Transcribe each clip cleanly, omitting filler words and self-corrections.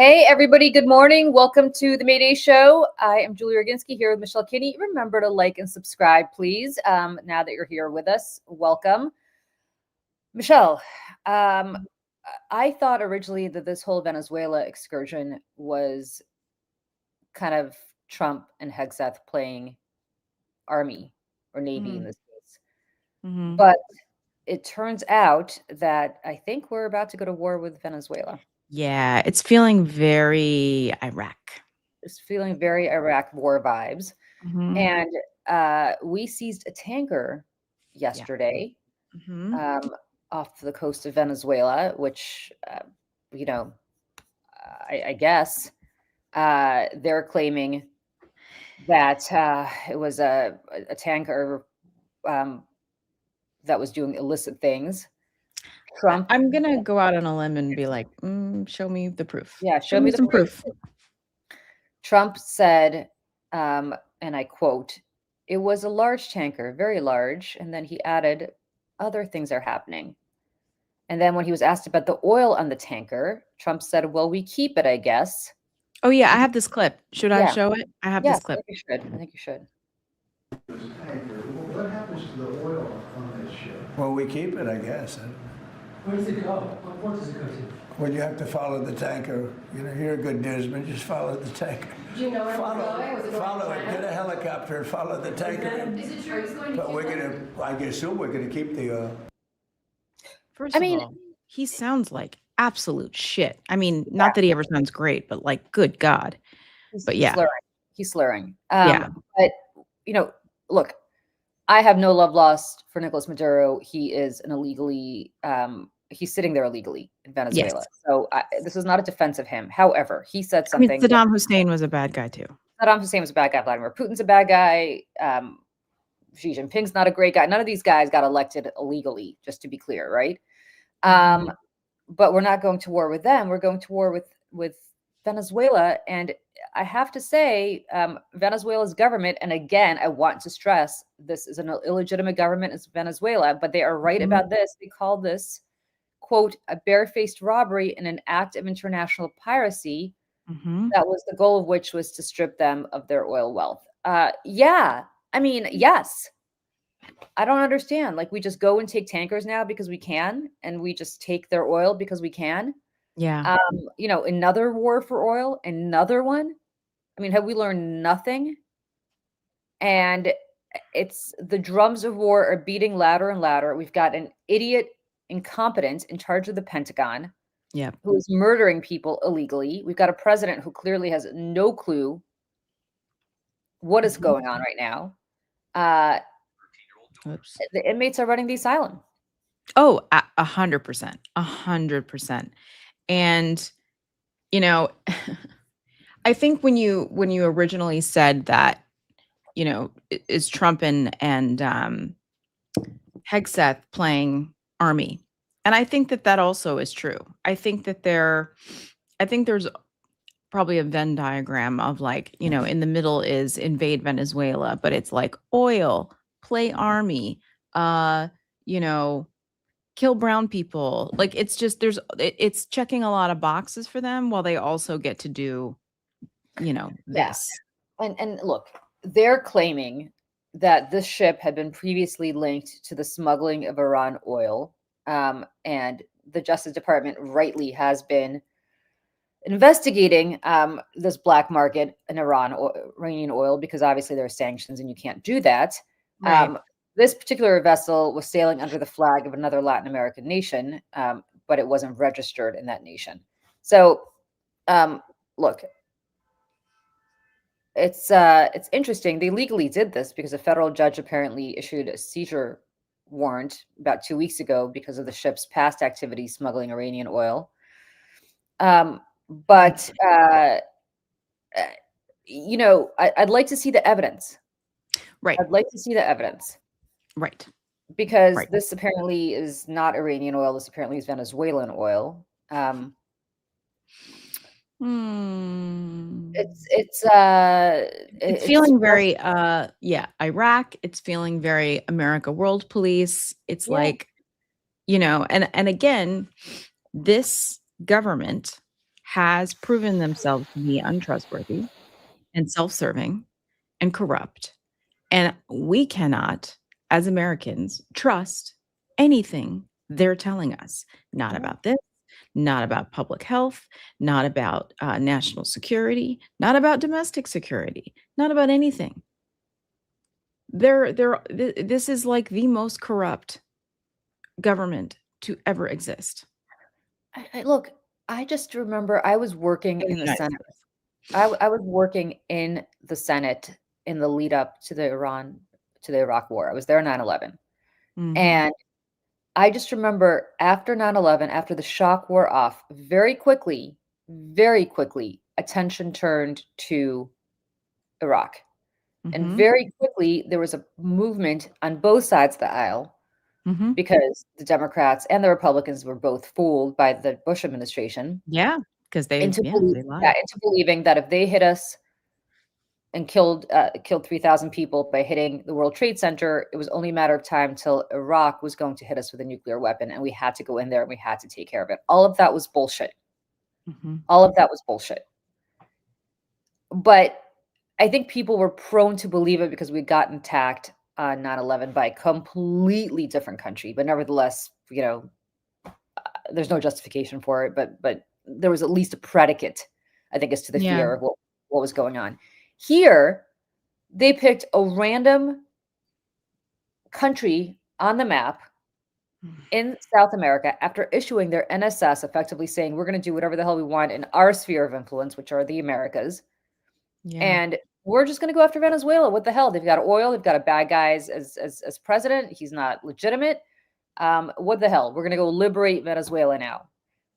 Hey, everybody. Good morning. Welcome to the Mayday show. I am Julie Roginski here with Michelle Kinney. Remember to like and subscribe, please. Now that you're here with us, welcome. Michelle, I thought originally that this whole Venezuela excursion was kind of Trump and Hegseth playing Army or Navy in this case. But it turns out that I think we're about to go to war with Venezuela. Yeah, it's feeling very Iraq. It's feeling very Iraq war vibes. And we seized a tanker yesterday off the coast of Venezuela, which, I guess they're claiming that it was a tanker that was doing illicit things. Trump. I'm going to go out on a limb and be like, show me the proof. Yeah, show me some proof. Trump said, and I quote, "It was a large tanker, very large." And then he added, "Other things are happening." And then when he was asked about the oil on the tanker, Trump said, "Well, we keep it, I guess." Oh, yeah, I have this clip. Should I show it? I have this clip. I think you should. What happens to the oil on this ship? Well, we keep it, I guess. Where does it go? What port does it go to? Well, you have to follow the tanker. You know, you're a good newsman. Just follow the tanker. Do you know where it was going? Was it going Follow to it. China? Get a helicopter and follow the tanker. Is it true he's going to But keep we're it? gonna. I assume we're gonna keep the oil. First of all, he sounds like absolute shit. I mean, not that he ever sounds great, but like, good God. But yeah, he's slurring. Yeah. But look, I have no love lost for Nicolas Maduro. He is an illegally. He's sitting there illegally in Venezuela. Yes. So this is not a defense of him. However, he said something. I mean, Saddam Hussein was a bad guy too. Saddam Hussein was a bad guy. Vladimir Putin's a bad guy. Xi Jinping's not a great guy. None of these guys got elected illegally, just to be clear, right? But we're not going to war with them. We're going to war with Venezuela. And I have to say, Venezuela's government, and again, I want to stress, this is an illegitimate government, it's Venezuela, but they are right about this. They call this, quote, a barefaced robbery and an act of international piracy. That was the goal of which was to strip them of their oil wealth. Yeah, I mean, yes. I don't understand. Like, we just go and take tankers now because we can, and we just take their oil because we can. Yeah. Another war for oil, another one. I mean, have we learned nothing? And it's the drums of war are beating louder and louder. We've got an idiot, incompetent in charge of the Pentagon, who is murdering people illegally. We've got a president who clearly has no clue what is going on right now. The inmates are running the asylum. Oh, 100%, 100%. And, I think when you originally said that, is Trump and Hegseth playing Army? And I think that also is true. I think there's probably a Venn diagram of like, in the middle is invade Venezuela, but it's like oil, play Army, kill brown people. Like, it's just, it's checking a lot of boxes for them while they also get to do, this. And look, they're claiming that this ship had been previously linked to the smuggling of Iran oil. And the Justice Department rightly has been investigating this black market in Iranian oil, because obviously there are sanctions and you can't do that. Right. This particular vessel was sailing under the flag of another Latin American nation, but it wasn't registered in that nation. So, look, it's interesting. They legally did this because a federal judge apparently issued a seizure warrant about 2 weeks ago because of the ship's past activity smuggling Iranian oil. But I'd like to see the evidence. Right. I'd like to see the evidence. Right. Because this apparently is not Iranian oil. This apparently is Venezuelan oil. It's feeling very Iraq. It's feeling very America World Police. It's like, and again, this government has proven themselves to be untrustworthy and self-serving and corrupt. And we cannot, as Americans, trust anything they're telling us. Not about this, not about public health, not about national security, not about domestic security, not about anything. This is like the most corrupt government to ever exist Look, I just remember I was working in the in the United Senate. States. I was working in the Senate in the lead up to the Iraq war. I was there on 9/11. Mhm. And I just remember after 9/11, after the shock wore off, very quickly, attention turned to Iraq. And Mhm. very quickly, there was a movement on both sides of the aisle Mhm. because the Democrats and the Republicans were both fooled by the Bush administration Yeah, because they into lied. into believing that if they hit us and killed 3,000 people by hitting the World Trade Center, it was only a matter of time till Iraq was going to hit us with a nuclear weapon, and we had to go in there and we had to take care of it. All of that was bullshit. Mhm. All of that was bullshit. But I think people were prone to believe it because we'd gotten attacked on 9/11 by a completely different country. But nevertheless, there's no justification for it. But there was at least a predicate, I think, as to the Yeah. fear of what was going on. Here, they picked a random country on the map in South America after issuing their NSS, effectively saying we're going to do whatever the hell we want in our sphere of influence, which are the Americas. Yeah. And we're just going to go after Venezuela. What the hell? They've got oil. They've got a bad guy as president. He's not legitimate. What the hell? We're going to go liberate Venezuela now.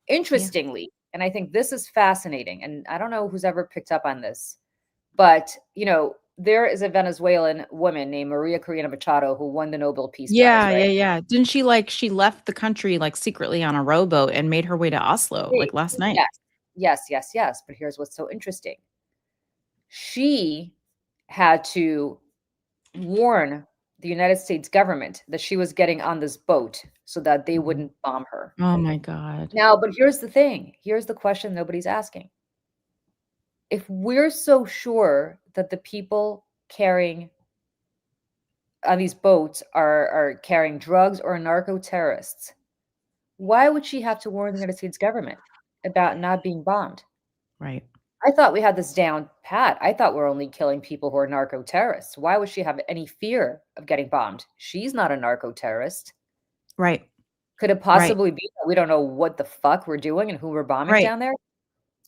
Interestingly, and I think this is fascinating, and I don't know who's ever picked up on this, but there is a Venezuelan woman named Maria Corina Machado who won the Nobel Peace Prize, Yeah, right? yeah. Didn't she left the country, like, secretly on a rowboat and made her way to Oslo, like, last night? Yes. But here's what's so interesting. She had to warn the United States government that she was getting on this boat so that they Mhm. wouldn't bomb her. Oh my god. Now, but here's the thing. Here's the question nobody's asking. If we're so sure that the people carrying on these boats are carrying drugs or narco terrorists, why would she have to warn the United States government about not being bombed? Right. I thought we had this down pat. I thought we're only killing people who are narco terrorists. Why would she have any fear of getting bombed? She's not a narco terrorist. Right. Could it Right. possibly be that we don't know what the fuck we're doing and who we're bombing Right. down there?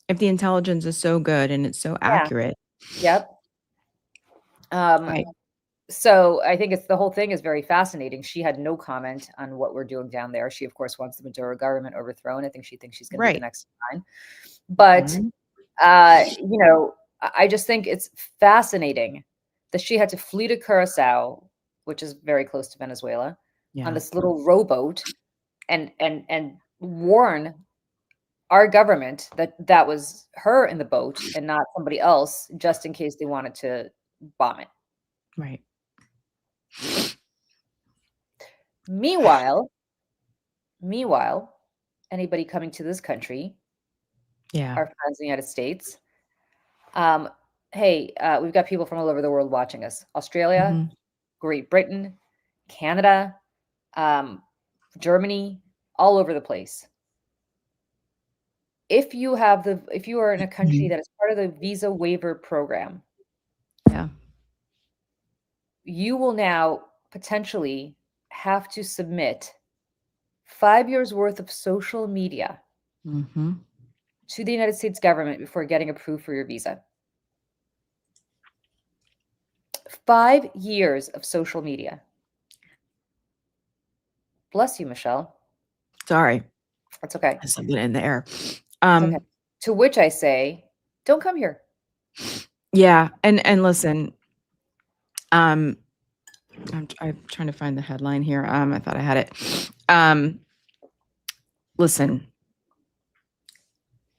If the intelligence is so good and it's so Yeah. accurate. Yep. Right. So I think the whole thing is very fascinating. She had no comment on what we're doing down there. She, of course, wants the Maduro government overthrown. I think she thinks she's going to be the Right. next in line. But Mhm. I just think it's fascinating that she had to flee to Curacao, which is very close to Venezuela, Yeah. on this little rowboat, and warn our government that was her in the boat and not somebody else, just in case they wanted to bomb it. Right. Meanwhile, anybody coming to this country, Yeah. our friends in the United States, hey, we've got people from all over the world watching us. Australia, Mhm. Great Britain, Canada, Germany, all over the place. If you are in a country that is part of the visa waiver program, Yeah. you will now potentially have to submit 5 years worth of social media Mhm. to the United States government before getting approved for your visa. 5 years of social media. Bless you, Michelle. Sorry. That's okay. There's something in the air. It's okay. To which I say, don't come here. Yeah, and listen, I'm trying to find the headline here. I thought I had it. Listen,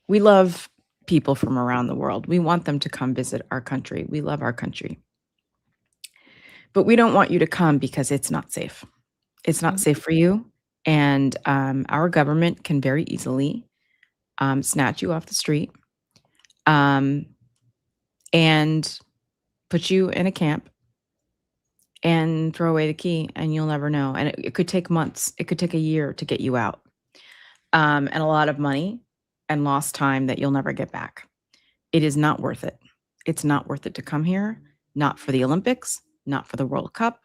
we love people from around the world. We want them to come visit our country. We love our country. But we don't want you to come because it's not safe. It's not Mhm. safe for you. And our government can very easily snatch you off the street, and put you in a camp and throw away the key, and you'll never know. And it could take months. It could take a year to get you out, and a lot of money and lost time that you'll never get back. It is not worth it. It's not worth it to come here, not for the Olympics, not for the World Cup.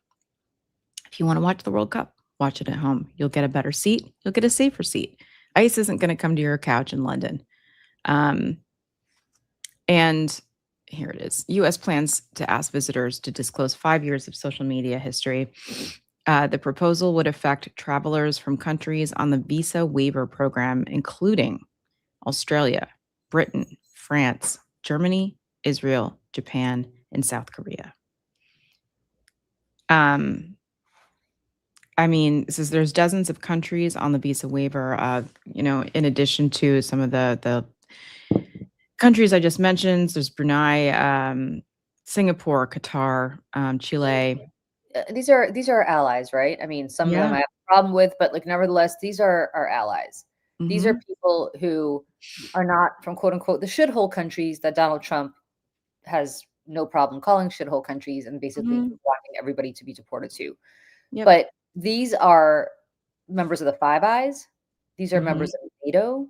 If you want to watch the World Cup, watch it at home. You'll get a better seat. You'll get a safer seat. ICE isn't going to come to your couch in London. And here it is. U.S. plans to ask visitors to disclose 5 years of social media history. The proposal would affect travelers from countries on the visa waiver program, including Australia, Britain, France, Germany, Israel, Japan, and South Korea. I mean, it says there's dozens of countries on the visa waiver, in addition to some of the countries I just mentioned. There's Brunei, Singapore, Qatar, Chile. These are allies, right? I mean, some of them I have a problem with, but like nevertheless, these are our allies. These are people who are not from quote unquote the shithole countries that Donald Trump has no problem calling shithole countries and basically wanting everybody to be deported to. Yep. But these are members of the Five Eyes. These are members of NATO.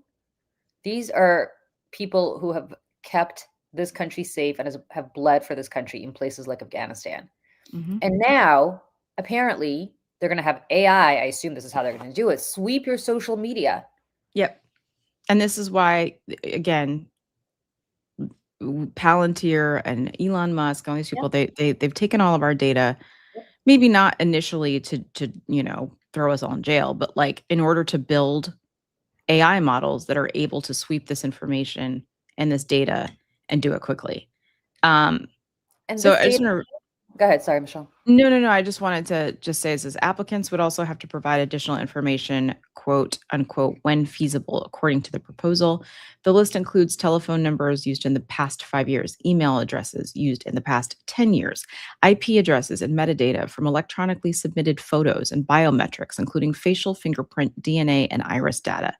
These are people who have kept this country safe and have bled for this country in places like Afghanistan. And now, apparently, they're going to have AI. I assume this is how they're going to do it. Sweep your social media. Yep. And this is why, again, Palantir and Elon Musk, all these people, they've taken all of our data, maybe not initially to throw us all in jail, but like in order to build AI models that are able to sweep this information and this data and do it quickly. And so I just want to go ahead. Sorry, Michelle. No. I just wanted to just say this: applicants would also have to provide additional information, quote unquote, when feasible, according to the proposal. The list includes telephone numbers used in the past 5 years, email addresses used in the past 10 years, IP addresses and metadata from electronically submitted photos and biometrics, including facial, fingerprint, DNA, and iris data.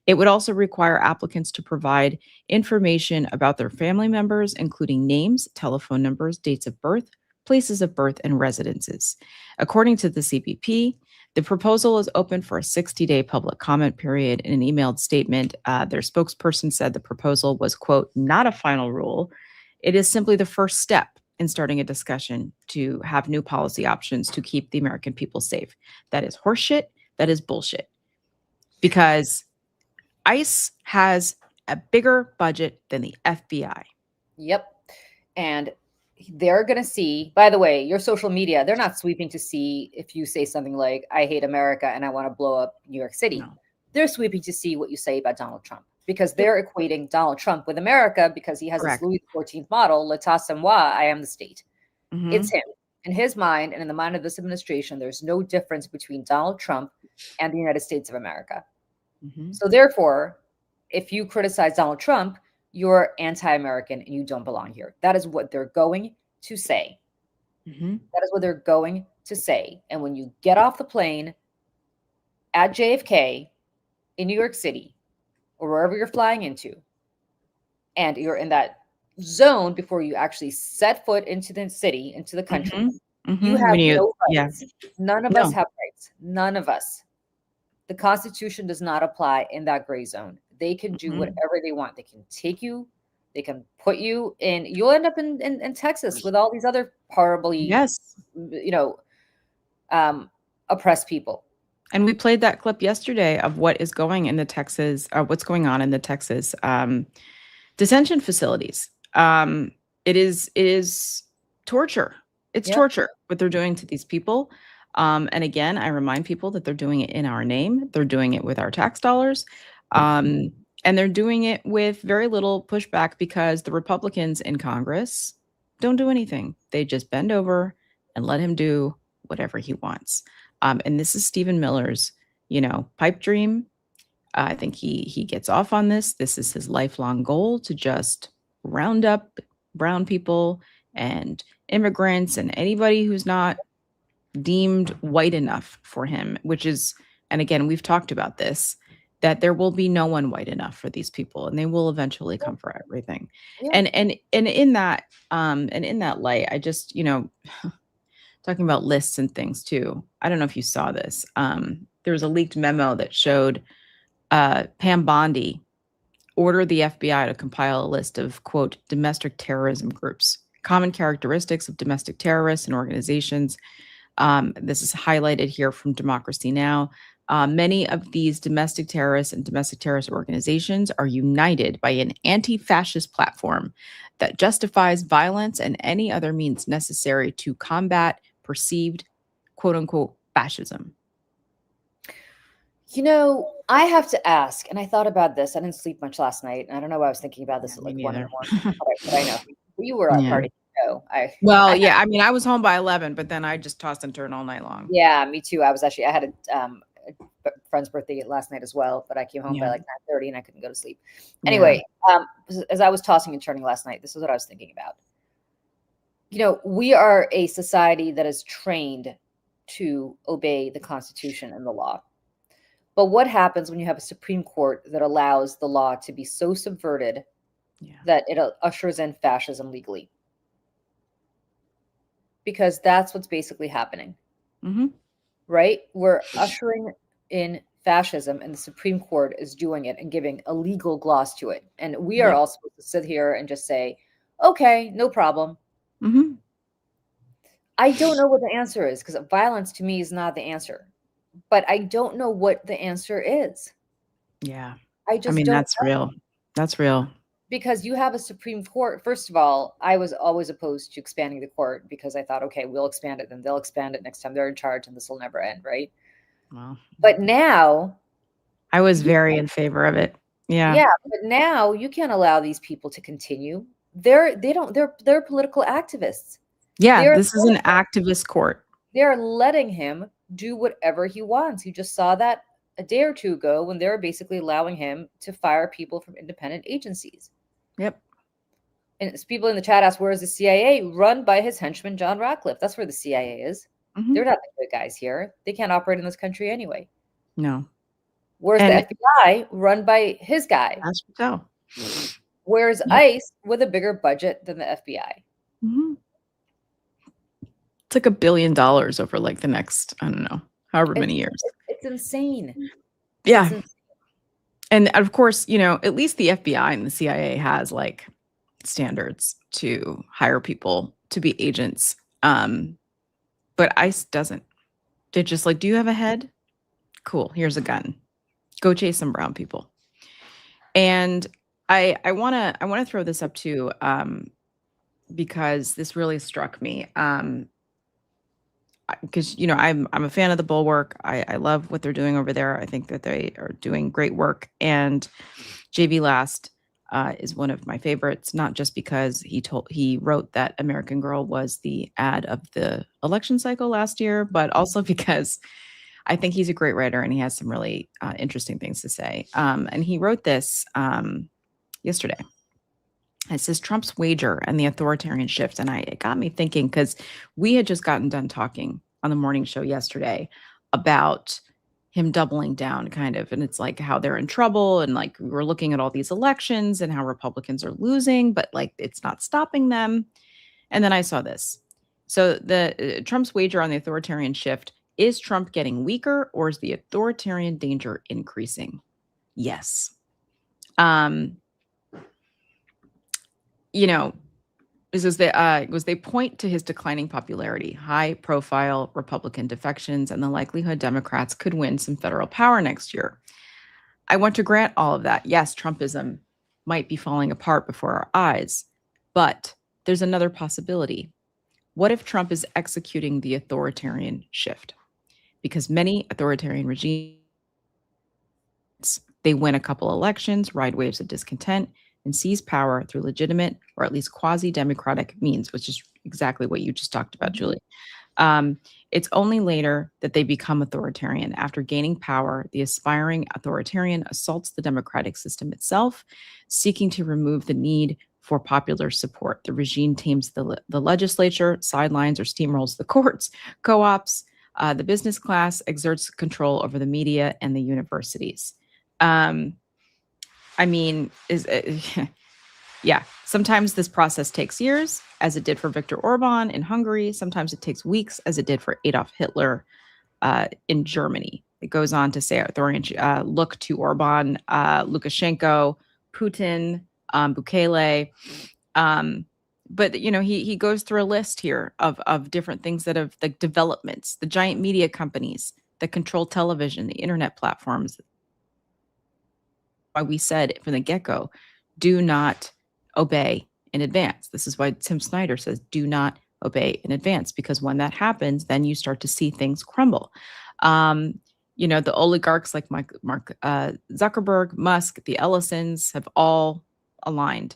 It would also require applicants to provide information about their family members, including names, telephone numbers, dates of birth, places of birth, and residences. According to the CBP, the proposal is open for a 60-day public comment period. In an emailed statement, their spokesperson said the proposal was, quote, not a final rule. It is simply the first step in starting a discussion to have new policy options to keep the American people safe. That is horseshit. That is bullshit. Because ICE has a bigger budget than the FBI. Yep. And they're going to see, by the way, your social media, they're not sweeping to see if you say something like, I hate America and I want to blow up New York City. No. They're sweeping to see what you say about Donald Trump because they're equating Donald Trump with America because he has this Louis XIV model, l'état c'est moi, I am the state. It's him. In his mind and in the mind of this administration, there's no difference between Donald Trump and the United States of America. So therefore, if you criticize Donald Trump, you're anti-American and you don't belong here. That is what they're going to say. That is what they're going to say. And when you get off the plane at JFK in New York City or wherever you're flying into, and you're in that zone before you actually set foot into the city, into the country, you have no rights. None of us have rights. None of us. The Constitution does not apply in that gray zone. They can do whatever they want. They can take you. They can put you in. You'll end up in Texas with all these other horribly, oppressed people. And we played that clip yesterday of what is going in the Texas, what's going on in the Texas detention facilities. It is torture. It's torture what they're doing to these people. And again, I remind people that they're doing it in our name. They're doing it with our tax dollars. And they're doing it with very little pushback because the Republicans in Congress don't do anything. They just bend over and let him do whatever he wants. And this is Stephen Miller's, pipe dream. I think he gets off on this. This is his lifelong goal to just round up brown people and immigrants and anybody who's not deemed white enough for him, which is, and again, we've talked about this. that there will be no one white enough for these people, and they will eventually come for everything. Yeah. And in that light, I just, talking about lists and things too. I don't know if you saw this. There was a leaked memo that showed Pam Bondi ordered the FBI to compile a list of, quote, domestic terrorism groups, common characteristics of domestic terrorists and organizations. This is highlighted here from Democracy Now! Many of these domestic terrorists and domestic terrorist organizations are united by an anti-fascist platform that justifies violence and any other means necessary to combat perceived, quote unquote, fascism. I have to ask, and I thought about this. I didn't sleep much last night, and I don't know why I was thinking about this Yeah, at me like 1 in neither. the morning. But I know you were at a Yeah. party. Well, yeah, I mean, I was home by 11, but then I just tossed and turned all night long. Yeah, me too. I had a friend's birthday last night as well, but I came home by Yeah. like 9:30 and I couldn't go to sleep. Yeah. Anyway, as I was tossing and turning last night, this is what I was thinking about. We are a society that is trained to obey the Constitution and the law. But what happens when you have a Supreme Court that allows the law to be so subverted that it ushers in fascism legally? Because that's what's basically happening. Mm-hmm. Right? We're ushering in fascism, and the Supreme Court is doing it and giving a legal gloss to it. And we are all supposed to sit here and just say, okay, no problem. Mm-hmm. I don't know what the answer is, because violence to me is not the answer. But I don't know what the answer is. Yeah. I just mean, don't that's know. real. That's real. Because you have a Supreme Court. First of all, I was always opposed to expanding the court because I thought, okay, we'll expand it, then they'll expand it next time they're in charge, and this will never end, right? Well, But now I was very in favor of it. Yeah. Yeah, but now you can't allow these people to continue. They're political activists. Yeah, this is an activist court. They're letting him do whatever he wants. You just saw that a day or two ago when they were basically allowing him to fire people from independent agencies. Yep. And people in the chat ask, where is the CIA? Run by his henchman, John Ratcliffe. That's where the CIA is. Mm-hmm. They're not the good guys here. They can't operate in this country anyway. No. Where's the FBI? Run by his guy. That's so. Where's ICE with a bigger budget than the FBI? Mm-hmm. It's like $1 billion over like the next, I don't know, however many years. It's insane. Yeah. It's insane. And of course, at least the FBI and the CIA has like standards to hire people to be agents. But ICE doesn't. They're just like, do you have a head? Cool. Here's a gun. Go chase some brown people. And I want to throw this up too, because this really struck me. Because I'm a fan of the Bulwark. I love what they're doing over there. I think that they are doing great work. And JV Last is one of my favorites, not just because he wrote that American Girl was the ad of the election cycle last year, but also because I think he's a great writer and he has some really interesting things to say. And he wrote this yesterday. It says Trump's wager and the authoritarian shift. And it got me thinking, because we had just gotten done talking on the morning show yesterday about him doubling down kind of. And it's like how they're in trouble. And like we're looking at all these elections and how Republicans are losing, but like it's not stopping them. And then I saw this. So the Trump's wager on the authoritarian shift. Is Trump getting weaker, or is the authoritarian danger increasing? Yes. They point to his declining popularity, high profile Republican defections, and the likelihood Democrats could win some federal power next year. I want to grant all of that. Yes, Trumpism might be falling apart before our eyes, but there's another possibility. What if Trump is executing the authoritarian shift? Because many authoritarian regimes, they win a couple elections, ride waves of discontent, and seize power through legitimate or at least quasi-democratic means, which is exactly what you just talked about, Julie. It's only later that they become authoritarian. After gaining power, the aspiring authoritarian assaults the democratic system itself, seeking to remove the need for popular support. The regime tames the legislature, sidelines or steamrolls the courts, co-ops, the business class, exerts control over the media and the universities. Um, I mean, yeah, sometimes this process takes years, as it did for Viktor Orban in Hungary. Sometimes it takes weeks, as it did for Adolf Hitler in Germany. It goes on to say look to Orban, Lukashenko, Putin, Bukele. But he goes through a list here of different things that have like developments, the giant media companies that control television, the internet platforms. Why we said from the get-go, do not obey in advance. This is why Tim Snyder says do not obey in advance, because when that happens, then you start to see things crumble. The oligarchs like Mark Zuckerberg, Musk, the Ellisons have all aligned.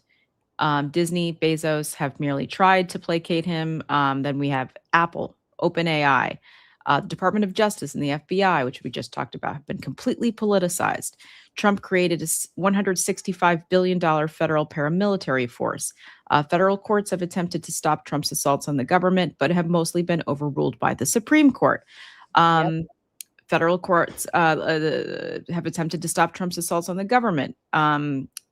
Disney, Bezos have merely tried to placate him. Then we have Apple, OpenAI, the Department of Justice and the FBI, which we just talked about, have been completely politicized. Trump created a $165 billion federal paramilitary force. Federal courts have attempted to stop Trump's assaults on the government, but have mostly been overruled by the Supreme Court. Federal courts have attempted to stop Trump's assaults on the government.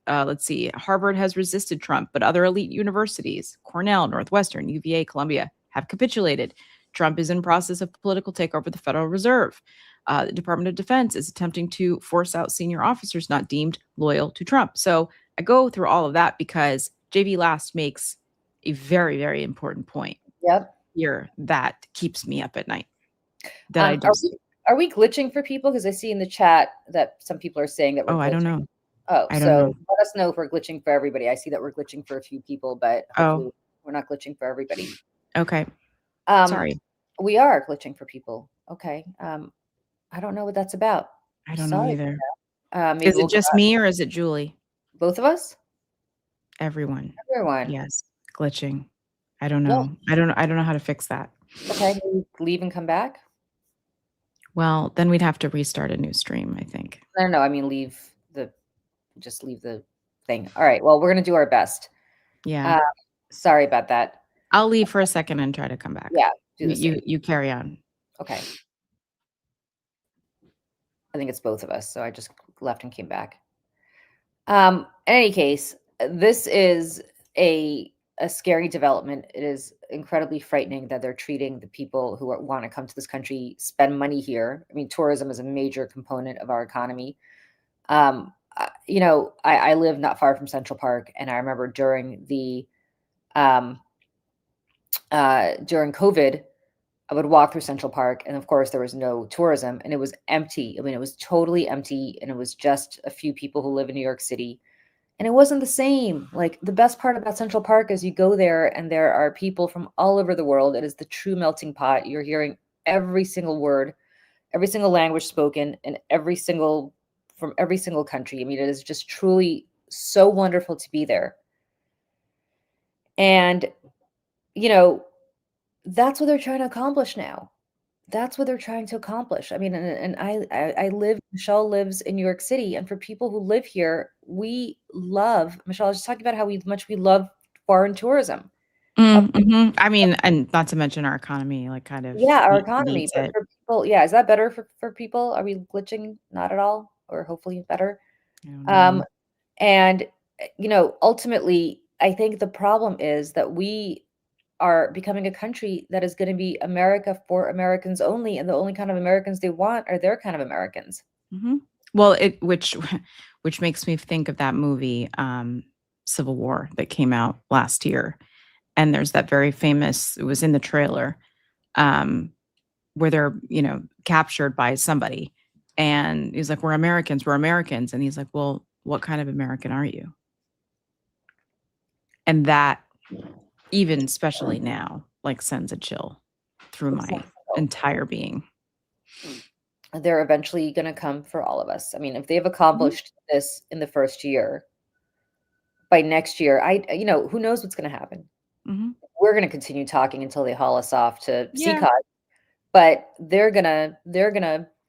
Let's see, Harvard has resisted Trump, but other elite universities, Cornell, Northwestern, UVA, Columbia, have capitulated. Trump is in process of political takeover of the Federal Reserve. The Department of Defense is attempting to force out senior officers not deemed loyal to Trump. So I go through all of that because JV Last makes a very, very important point here that keeps me up at night. That I don't see. Are we glitching for people? Because I see in the chat that some people are saying that we're glitching. I don't know. I don't know. Let us know if we're glitching for everybody. I see that we're glitching for a few people, but hopefully we're not glitching for everybody. Okay. Sorry. We are glitching for people. Okay. I don't know what that's about. I don't know either. Is it just me or is it Julie? Both of us? Everyone. Yes. Glitching. I don't know. Yeah. I don't know how to fix that. Okay. Leave and come back? Well, then we'd have to restart a new stream, I think. No. I mean, just leave the thing. All right. Well, we're going to do our best. Yeah. Sorry about that. I'll leave for a second and try to come back. Yeah. You carry on. Okay. I think it's both of us. So I just left and came back. In any case, this is a scary development. It is incredibly frightening that they're treating the people who want to come to this country, spend money here. I mean, tourism is a major component of our economy. I live not far from Central Park, and I remember during COVID, I would walk through Central Park, and of course there was no tourism, and it was empty. I mean, it was totally empty, and it was just a few people who live in New York City. And it wasn't the same. Like, the best part about Central Park is you go there and there are people from all over the world. It is the true melting pot. You're hearing every single word, every single language spoken, and from every single country. I mean, it is just truly so wonderful to be there. And, that's what they're trying to accomplish now. That's what they're trying to accomplish. I mean, and Michelle lives in New York City. And for people who live here, we love, Michelle, I was just talking about how much we love foreign tourism. I mean, and not to mention our economy, like kind of. Yeah, our economy. But for people, is that better for people? Are we glitching? Not at all, or hopefully better. And, ultimately, I think the problem is that we are becoming a country that is going to be America for Americans only, and the only kind of Americans they want are their kind of Americans. Mm-hmm. Well, which makes me think of that movie, Civil War, that came out last year, and there's that very famous. It was in the trailer, where they're captured by somebody, and he's like, "We're Americans, and he's like, "Well, what kind of American are you?" And that, even especially now, like, sends a chill through my entire being. They're eventually going to come for all of us. I mean, if they've accomplished this in the first year, by next year, who knows what's going to happen? Mm-hmm. We're going to continue talking until they haul us off to CCOT, but they're gonna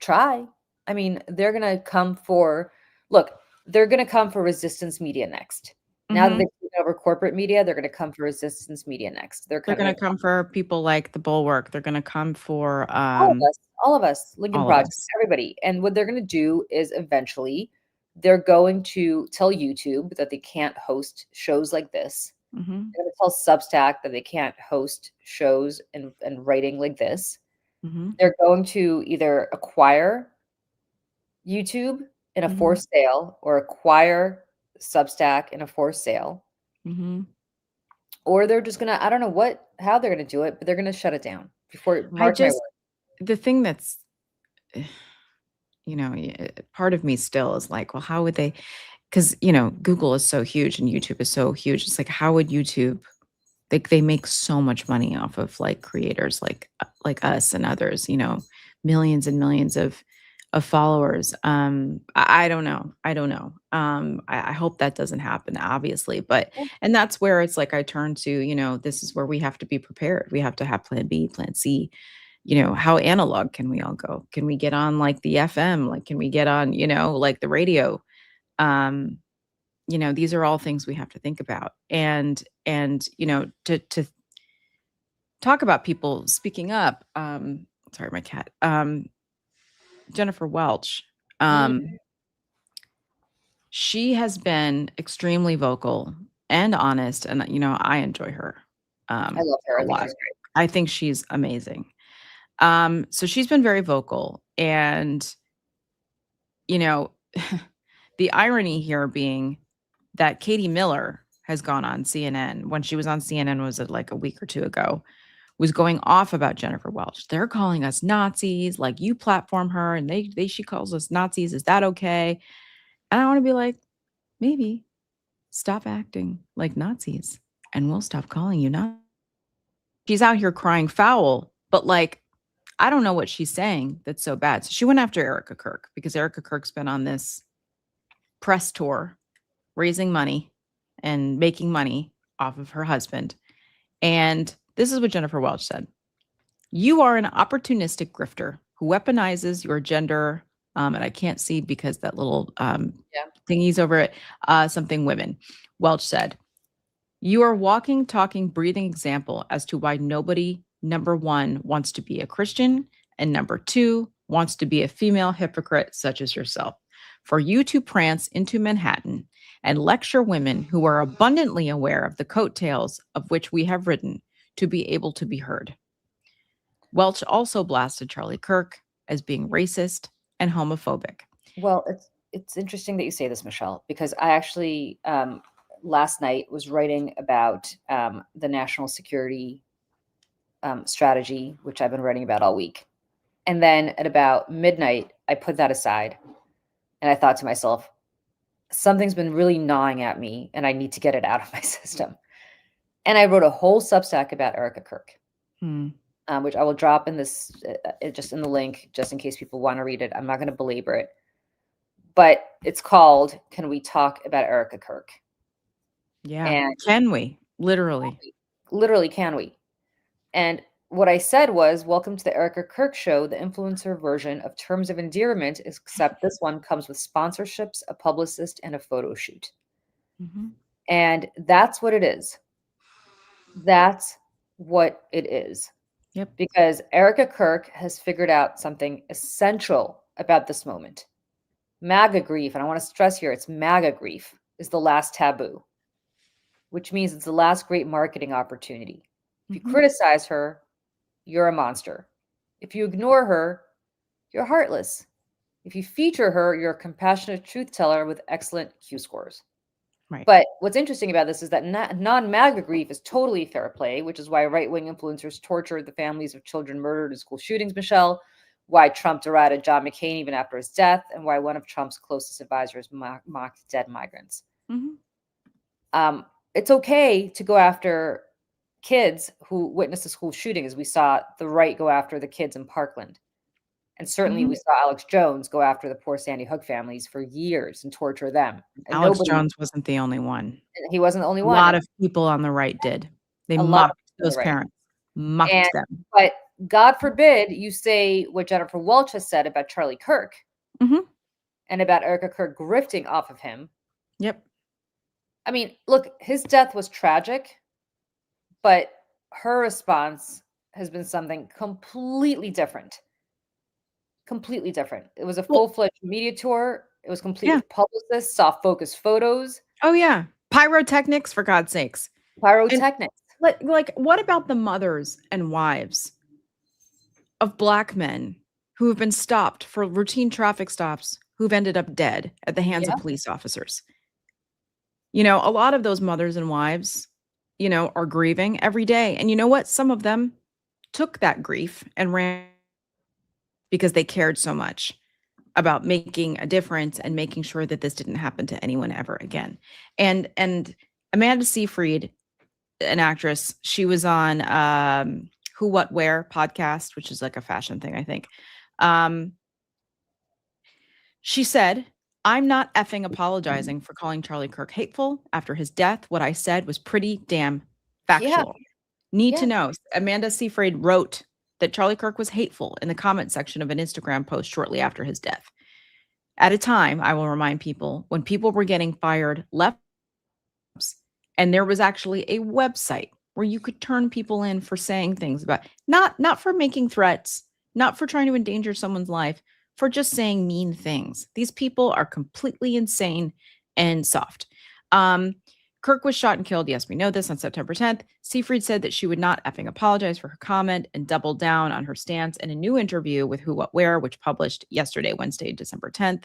try. I mean, they're gonna come for resistance media next. Now that they've taken over corporate media, they're going to come for resistance media next. They're going to come for people like the Bulwark. They're going to come for all of us, Lincoln Project, everybody. And what they're going to do is eventually they're going to tell YouTube that they can't host shows like this. Mhm. They're going to tell Substack that they can't host shows and writing like this. Mhm. They're going to either acquire YouTube in a Mhm. forced sale or acquire Substack in a forced sale, Mhm. or they're just gonna, I don't know how they're gonna do it, but they're gonna shut it down before, I mark my just word. the thing that's part of me still is like, well, how would they? Because Google is so huge and YouTube is so huge. It's like, how would YouTube they make so much money off of, like, creators like us and others, millions and millions of followers. I don't know. I don't know. I hope that doesn't happen, obviously, but and that's where it's like I turn to, this is where we have to be prepared. We have to have plan B, plan C. How analog can we all go? Can we get on, like, the FM? Like, can we get on, like, the radio? Um, these are all things we have to think about. And to talk about people speaking up, sorry, my cat, Jennifer Welch, Mm, she has been extremely vocal and honest, and, I enjoy her, I love her. a I think lot. she's great. I think she's amazing. So she's been very vocal, and, you know, the irony here being that Katie Miller has gone on CNN. When she was on CNN, was it like a week or 2 ago, was going off about Jennifer Welch. "They're calling us Nazis, like, you platform her, and she calls us Nazis. Is that okay?" And I wanna be like, "Maybe. Stop acting like Nazis, and we'll stop calling you Nazis." She's out here crying foul, but, like, I don't know what she's saying that's so bad. So she went after Erica Kirk because Erica Kirk's been on this press tour raising money and making money off of her husband. And this is what Jennifer Welch said: "You are an opportunistic grifter who weaponizes your gender." And I can't see because that little Yeah. thingy's over it. Something women. Welch said, "You are walking, talking, breathing example as to why nobody, number one, wants to be a Christian, and number two, wants to be a female hypocrite such as yourself. For you to prance into Manhattan and lecture women who are abundantly aware of the coattails of which we have ridden to be able to be heard." Welch also blasted Charlie Kirk as being racist and homophobic. Well, it's interesting that you say this, Michelle, because I actually last night was writing about the national security strategy, which I've been writing about all week. And then at about midnight, I put that aside and I thought to myself, something's been really gnawing at me and I need to get it out of my system. And I wrote a whole Substack about Erica Kirk, Hmm. which I will drop in this, just in the link, just in case people want to read it. I'm not going to belabor it. But it's called "Can We Talk About Erica Kirk?" Yeah. And Can we? Literally. literally, can we? And what I said was, "Welcome to the Erica Kirk Show, the influencer version of Terms of Endearment, except this one comes with sponsorships, a publicist, and a photo shoot." Mhm. And that's what it is. That's what it is. Yep. Because Erica Kirk has figured out something essential about this moment. MAGA grief, and I want to stress here, it's MAGA grief, is the last taboo, which means it's the last great marketing opportunity. If you Mhm. criticize her, you're a monster. If you ignore her, you're heartless. If you feature her, you're a compassionate truth teller with excellent Q scores. Right. But what's interesting about this is that non-MAGA grief is totally fair play, which is why right-wing influencers tortured the families of children murdered in school shootings, Michelle, why Trump derided John McCain even after his death, and why one of Trump's closest advisors mocked dead migrants. Mhm. It's okay to go after kids who witnessed a school shooting, as we saw the right go after the kids in Parkland. And certainly Mhm. we saw Alex Jones go after the poor Sandy Hook families for years and torture them. And Alex Jones wasn't the only one. he wasn't the only A one. lot of people on the right did. They A lot of mocked people on those the right. parents. And Mocked them. but God forbid you say what Jennifer Welch has said about Charlie Kirk Mhm. and about Erica Kirk grifting off of him. Yep. I mean, look, his death was tragic, but her response has been something completely different. Completely different. It was a Well, full-fledged media tour. It was complete Yeah. with publicists, soft focus photos, Oh yeah. Pyrotechnics, for God's sakes. pyrotechnics. Like, what about the mothers and wives of Black men who have been stopped for routine traffic stops, who've ended up dead at the hands Yeah. of police officers? You know, a lot of those mothers and wives, you know, are grieving every day. And you know what? Some of them took that grief and ran because they cared so much about making a difference and making sure that this didn't happen to anyone ever again. And Amanda Seyfried, an actress, she was on Who What Where podcast, which is like a fashion thing, I think. She said, "I'm not effing apologizing for calling Charlie Kirk hateful after his death. What I said was pretty damn Yeah. factual. Need to Yeah. know." Amanda Seyfried wrote that Charlie Kirk was hateful in the comment section of an Instagram post shortly after his death. At a time, I will remind people, when people were getting fired left, and there was actually a website where you could turn people in for saying things about, not for making threats, not for trying to endanger someone's life, for just saying mean things. These people are completely insane and soft. Kirk was shot and killed. Yes, we know this, on September 10th. Seyfried said that she would not effing apologize for her comment and doubled down on her stance in a new interview with Who What Where, which published yesterday, Wednesday, December 10th.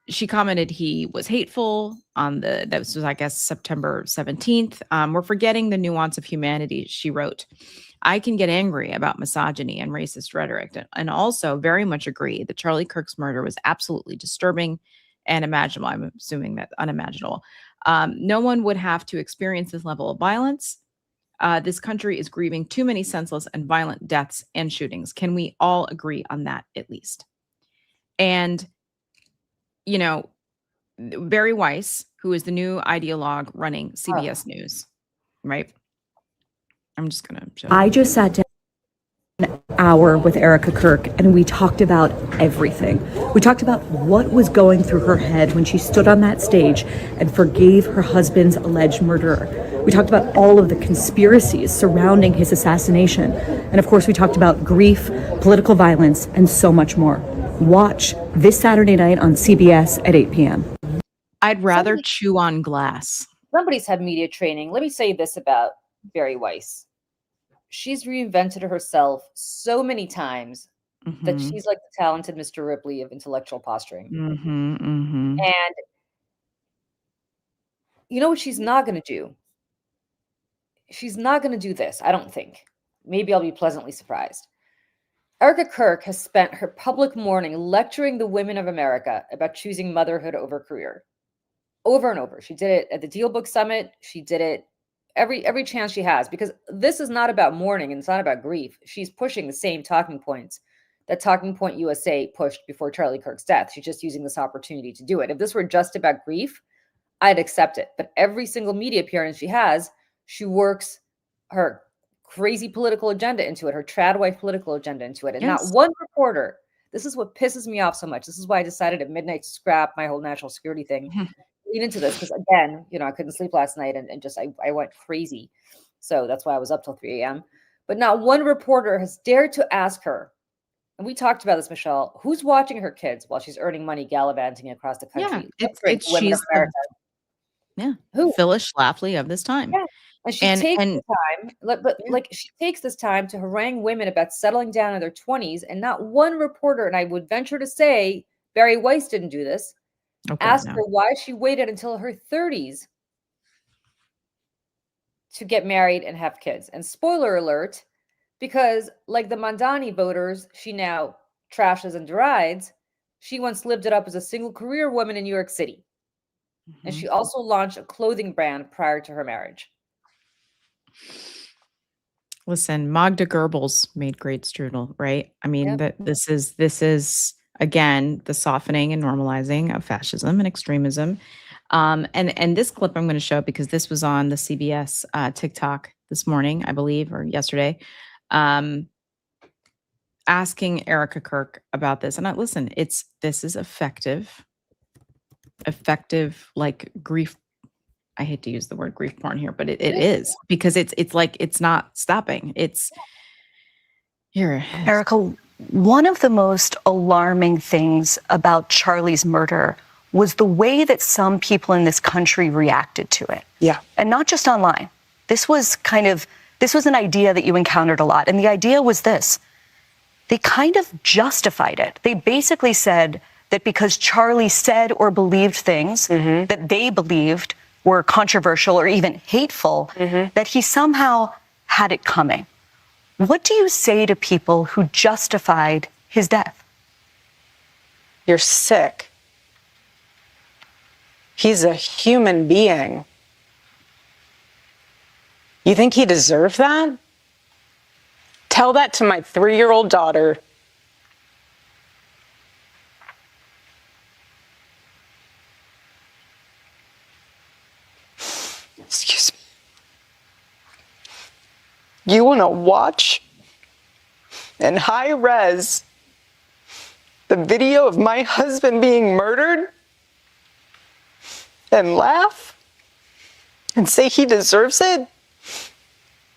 She commented he was hateful on that was, I guess, September 17th. We're forgetting the nuance of humanity, she wrote. I can get angry about misogyny and racist rhetoric, and also very much agree that Charlie Kirk's murder was absolutely disturbing and imaginable. I'm assuming that unimaginable. No one would have to experience this level of violence. This country is grieving too many senseless and violent deaths and shootings. Can we all agree on that, at least? And, you know, Barry Weiss, who is the new ideologue running CBS News, right? I'm just going to show you. I just sat down an hour with Erica Kirk and we talked about everything. We talked about what was going through her head when she stood on that stage and forgave her husband's alleged murderer. We talked about all of the conspiracies surrounding his assassination. And of course, we talked about grief, political violence, and so much more. Watch this Saturday night on CBS at 8 p.m. I'd rather chew on glass. Somebody's had media training. Let me say this about Barry Weiss. She's reinvented herself so many times that she's like the talented Mr. Ripley of intellectual posturing. And you know what she's not going to do? She's not going to do this, I don't think. Maybe I'll be pleasantly surprised. Erica Kirk has spent her public morning lecturing the women of America about choosing motherhood over career. Over and over. She did it at the Deal Book Summit. She did it every chance she has, because this is not about mourning and it's not about grief. She's pushing the same talking points that Talking Point USA pushed before Charlie Kirk's death. She's just using this opportunity to do it. If this were just about grief, I'd accept it. But every single media appearance she has, she works her crazy political agenda into it, her trad wife political agenda into it. And not one reporter, this is what pisses me off so much. This is why I decided at midnight to scrap my whole national security thing. Lead into this, because again, I couldn't sleep last night and just I went crazy. So that's why I was up till 3 a.m. But not one reporter has dared to ask her, and we talked about this, Michelle, who's watching her kids while she's earning money gallivanting across the country? Yeah, it's women of America. Who? Phyllis Schlafly of this time. Yeah. And she takes the time, like she takes this time to harangue women about settling down in their 20s, and not one reporter, and I would venture to say Barry Weiss didn't do this, asked her why she waited until her 30s to get married and have kids. And spoiler alert, because like the Mandani voters she now trashes and derides, she once lived it up as a single career woman in New York City. And she also launched a clothing brand prior to her marriage. Listen, Magda Goebbels made great strudel, right? I mean, this is again the softening and normalizing of fascism and extremism. And this clip I'm going to show because this was on the CBS TikTok this morning, I believe, or yesterday, asking Erica Kirk about this. And listen, this is effective, like grief. I hate to use the word grief porn here, but it is, because it's like it's not stopping. It's here. Erica, one of the most alarming things about Charlie's murder was the way that some people in this country reacted to it. Yeah. And not just online. This was an idea that you encountered a lot. And the idea was this. They kind of justified it. They basically said that because Charlie said or believed things that they believed were controversial or even hateful, that he somehow had it coming. What do you say to people who justified his death? You're sick. He's a human being. You think he deserved that? Tell that to my 3-year-old daughter. Excuse me. You want to watch in high res the video of my husband being murdered and laugh and say he deserves it?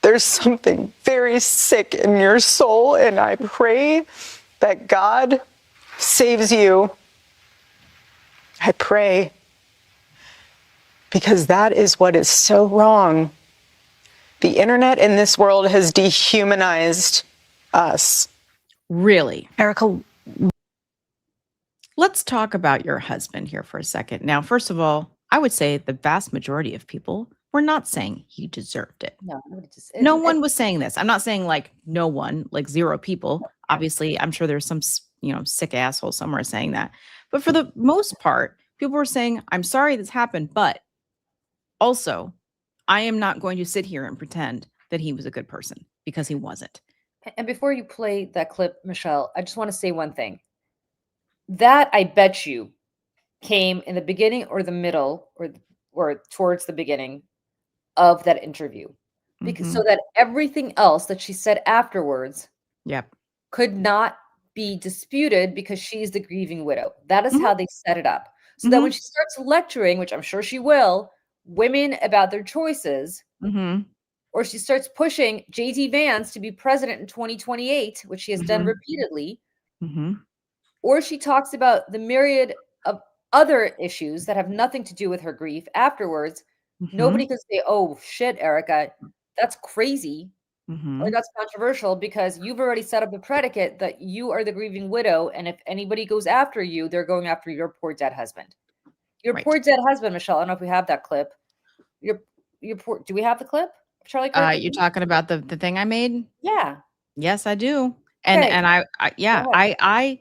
There's something very sick in your soul, and I pray that God saves you. I pray, because that is what is so wrong. The internet in this world has dehumanized us. Really? Erica, Let's talk about your husband here for a second. Now, first of all, I would say the vast majority of people were not saying he deserved it. No, nobody just, No one was saying this. I'm not saying like no one, like 0 people. Obviously, I'm sure there's some, sick asshole somewhere saying that. But for the most part, people were saying, I'm sorry this happened, but also, I am not going to sit here and pretend that he was a good person, because he wasn't. And before you play that clip, Michelle, I just want to say one thing. That, I bet you, came in the beginning or the middle or towards the beginning of that interview. Because so that everything else that she said afterwards Yep. could not be disputed because she's the grieving widow. That is how they set it up. So that when she starts lecturing, which I'm sure she will, women about their choices, or she starts pushing JD Vance to be president in 2028, which she has done repeatedly, or she talks about the myriad of other issues that have nothing to do with her grief afterwards, nobody can say, oh shit, Erica, that's crazy, or that's controversial, because you've already set up the predicate that you are the grieving widow, and if anybody goes after you, they're going after your poor dead husband. Your poor dead husband, Michelle. I don't know if we have that clip. Your poor. Do we have the clip, Charlie Kirk? You're talking about the thing I made? Yeah. Yes, I do. And Okay. and Go ahead.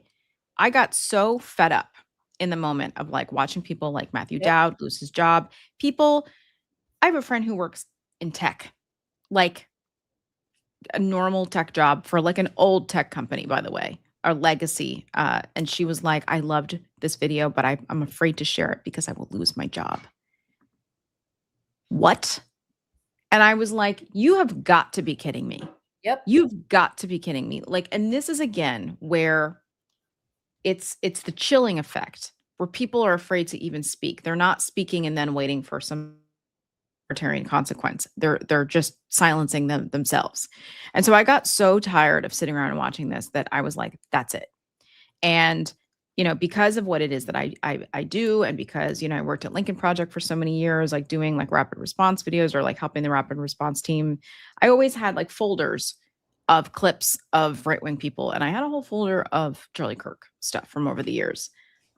I got so fed up in the moment of like watching people like Matthew Dowd lose his job. People, I have a friend who works in tech, like a normal tech job for like an old tech company, by the way, our legacy. And she was like, I loved this video, but I'm afraid to share it because I will lose my job. What? And I was like, you have got to be kidding me. Yep. You've got to be kidding me. Like, and this is again where it's the chilling effect, where people are afraid to even speak. They're not speaking and then waiting for some authoritarian consequence. They're just silencing themselves. And so I got so tired of sitting around and watching this that I was like, that's it. And because of what it is that I do, and because I worked at Lincoln Project for so many years, like doing like rapid response videos or like helping the rapid response team, I always had like folders of clips of right-wing people, and I had a whole folder of Charlie Kirk stuff from over the years,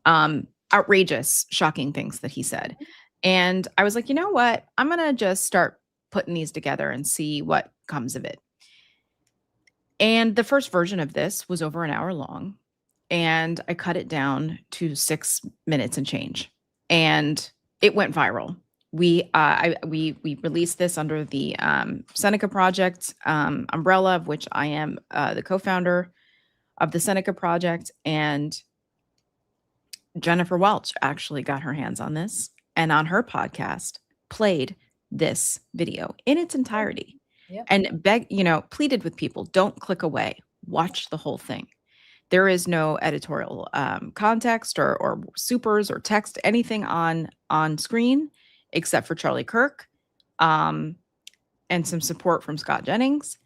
outrageous, shocking things that he said. And I was like, you know what? I'm gonna just start putting these together and see what comes of it. And the first version of this was over an hour long. And I cut it down to 6 minutes and change, and it went viral. We released this under the Seneca Project umbrella, of which I am the co-founder of the Seneca Project, and Jennifer Welch actually got her hands on this, and on her podcast played this video in its entirety, and pleaded with people, don't click away, watch the whole thing. There is no editorial context or supers or text, anything on screen except for Charlie Kirk, and some support from Scott Jennings.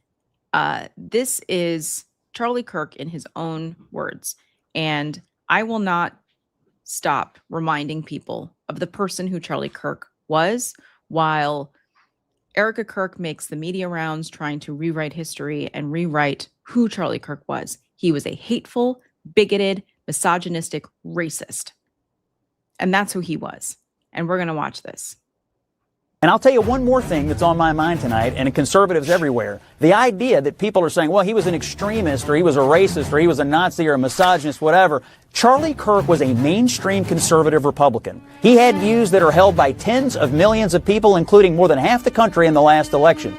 This is Charlie Kirk in his own words. And I will not stop reminding people of the person who Charlie Kirk was, while Erica Kirk makes the media rounds trying to rewrite history and rewrite who Charlie Kirk was. He was a hateful, bigoted, misogynistic racist. And that's who he was. And we're going to watch this. And I'll tell you one more thing that's on my mind tonight, and conservatives everywhere. The idea that people are saying, well, he was an extremist, or he was a racist, or he was a Nazi, or a misogynist, whatever. Charlie Kirk was a mainstream conservative Republican. He had views that are held by tens of millions of people, including more than half the country in the last election.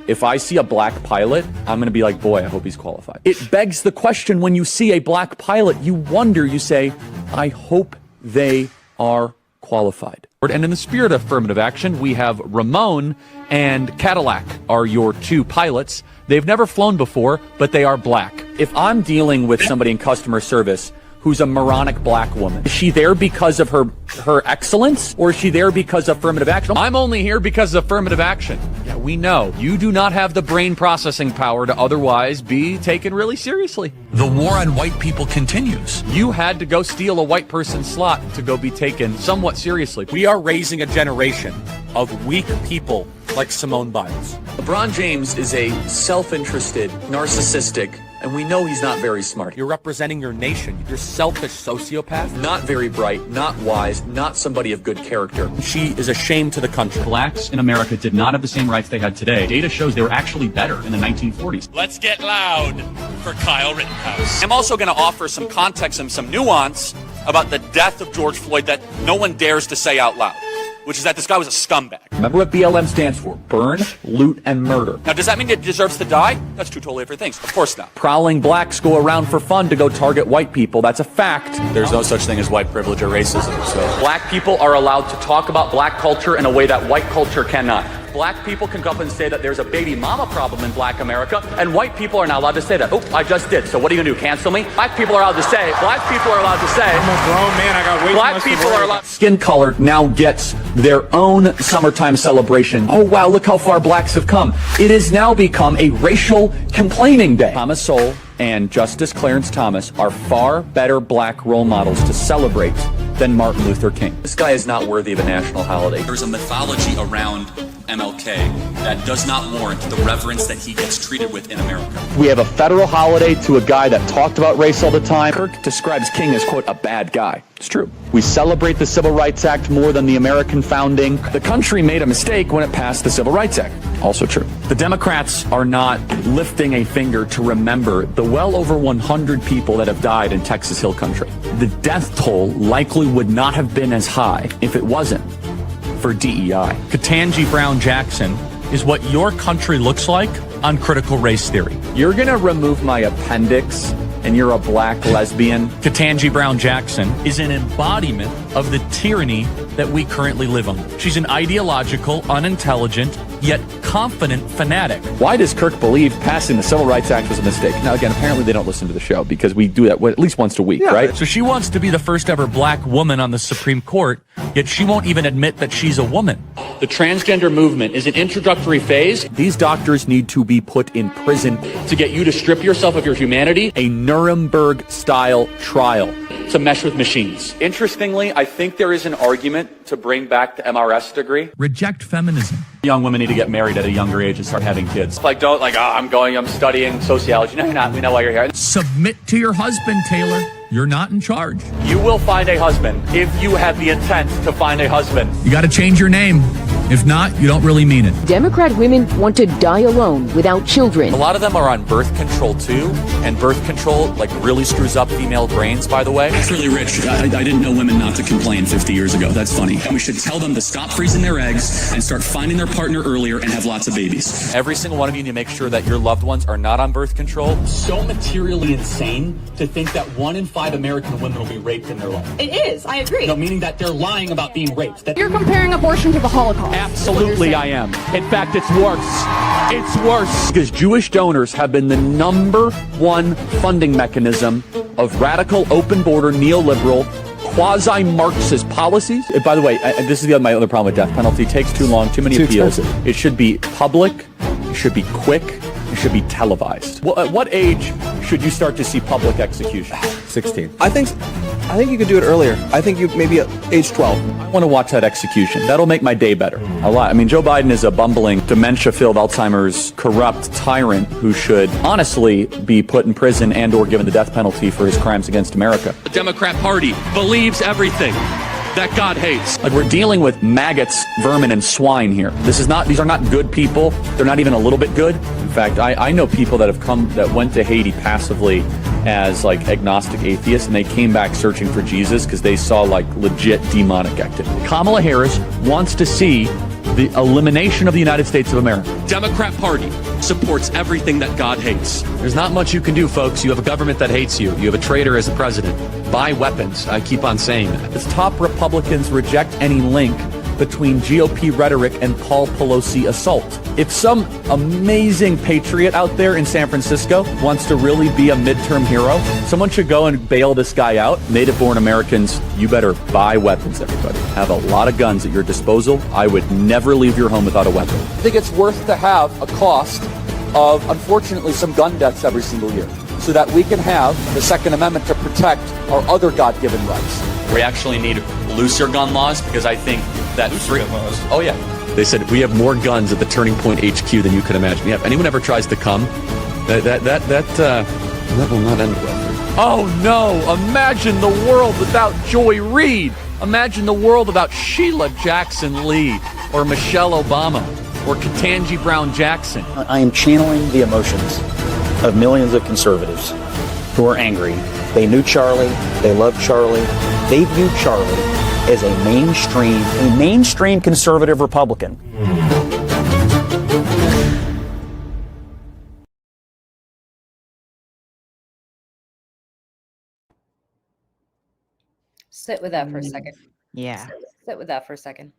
If I see a black pilot, I'm going to be like, boy, I hope he's qualified. It begs the question, when you see a black pilot, you wonder, you say, I hope they are qualified. And in the spirit of affirmative action, we have Ramon and Cadillac are your two pilots. They've never flown before, but they are black. If I'm dealing with somebody in customer service who's a moronic black woman, is she there because of her excellence, or is she there because of affirmative action? I'm only here because of affirmative action. Yeah, we know. You do not have the brain processing power to otherwise be taken really seriously. The war on white people continues. You had to go steal a white person's slot to go be taken somewhat seriously. We are raising a generation of weak people like Simone Biles. LeBron James is a self-interested, narcissistic, and we know he's not very smart. You're representing your nation. You're selfish sociopath. Not very bright, not wise, not somebody of good character. She is a shame to the country. Blacks in America did not have the same rights they had today. Data shows they were actually better in the 1940s. Let's get loud for Kyle Rittenhouse. I'm also going to offer some context and some nuance about the death of George Floyd that no one dares to say out loud, which is that this guy was a scumbag. Remember what BLM stands for? Burn, loot, and murder. Now, does that mean it deserves to die? That's two totally different things. Of course not. Prowling blacks go around for fun to go target white people. That's a fact. There's no such thing as white privilege or racism, so. Black people are allowed to talk about black culture in a way that white culture cannot. Black people can come up and say that there's a baby mama problem in black America, and white people are not allowed to say that. Oh, I just did. So what are you going to do, cancel me? Black people are allowed to say, black people are allowed to say. I'm a grown man, I got way black people are allowed. Skin color now gets their own summertime celebration. Oh, wow, look how far blacks have come. It has now become a racial complaining day. Thomas Sowell and Justice Clarence Thomas are far better black role models to celebrate than Martin Luther King. This guy is not worthy of a national holiday. There's a mythology around MLK that does not warrant the reverence that he gets treated with in America. We have a federal holiday to a guy that talked about race all the time. Kirk describes King as, quote, a bad guy. It's true. We celebrate the Civil Rights Act more than the American founding. The country made a mistake when it passed the Civil Rights Act. Also true. The Democrats are not lifting a finger to remember the well over 100 people that have died in Texas Hill Country. The death toll likely would not have been as high if it wasn't for DEI. Ketanji Brown Jackson is what your country looks like on critical race theory. You're going to remove my appendix and you're a black lesbian. Ketanji Brown Jackson is an embodiment of the tyranny that we currently live under. She's an ideological, unintelligent, yet confident fanatic. Why does Kirk believe passing the Civil Rights Act was a mistake? Now, again, apparently they don't listen to the show because we do that at least once a week, right? So she wants to be the first ever black woman on the Supreme Court, yet she won't even admit that she's a woman. The transgender movement is an introductory phase. These doctors need to be put in prison to get you to strip yourself of your humanity. A Nuremberg-style trial to mesh with machines. Interestingly, I think there is an argument to bring back the MRS degree. Reject feminism. Young women need to get married at a younger age and start having kids. I'm studying sociology. No, you're not. We know why you're here. Submit to your husband, Taylor. You're not in charge. You will find a husband if you have the intent to find a husband. You got to change your name. If not, you don't really mean it. Democrat women want to die alone without children. A lot of them are on birth control too, and birth control really screws up female brains, by the way. That's really rich. I didn't know women not to complain 50 years ago. That's funny. And we should tell them to stop freezing their eggs and start finding their partner earlier and have lots of babies. Every single one of you need to make sure that your loved ones are not on birth control. So materially insane to think that 1 in 5 American women will be raped in their life. It is, I agree. No, meaning that they're lying about being raped. You're comparing abortion to the Holocaust. Absolutely, I am. In fact, it's worse. It's worse. Because Jewish donors have been the #1 funding mechanism of radical, open border, neoliberal, quasi-Marxist policies. By the way, this is my other problem with death penalty. It takes too long, too many appeals. Expensive. It should be public. It should be quick. should be televised. Well, at what age should you start to see public execution? 16. I think you could do it earlier. I think you maybe at age 12. I want to watch that execution. That'll make my day better. A lot. I mean, Joe Biden is a bumbling, dementia-filled, Alzheimer's, corrupt tyrant who should honestly be put in prison and or given the death penalty for his crimes against America. The Democrat Party believes everything that God hates. Like, we're dealing with maggots, vermin, and swine here. These are not good people. They're not even a little bit good. In fact, I know people that went to Haiti passively as like agnostic atheists, and they came back searching for Jesus because they saw like legit demonic activity. Kamala Harris wants to see the elimination of the United States of America. Democrat Party supports everything that God hates. There's not much you can do, folks. You have a government that hates you. You have a traitor as a president. Buy weapons. I keep on saying that. As top Republicans reject any link between GOP rhetoric and Paul Pelosi assault. If some amazing patriot out there in San Francisco wants to really be a midterm hero, someone should go and bail this guy out. Native-born Americans, you better buy weapons, everybody. Have a lot of guns at your disposal. I would never leave your home without a weapon. I think it's worth to have a cost of, unfortunately, some gun deaths every single year, so that we can have the Second Amendment to protect our other God-given rights. We actually need looser gun laws because I think that Oh, yeah. They said we have more guns at the Turning Point HQ than you could imagine. Yeah, if anyone ever tries to come, that will not end well. Oh, no. Imagine the world without Joy Reid. Imagine the world without Sheila Jackson Lee or Michelle Obama or Ketanji Brown Jackson. I am channeling the emotions of millions of conservatives who are angry. They knew Charlie. They loved Charlie. They viewed Charlie as a mainstream conservative Republican. Sit with that for a second. Yeah. Sit with that for a second.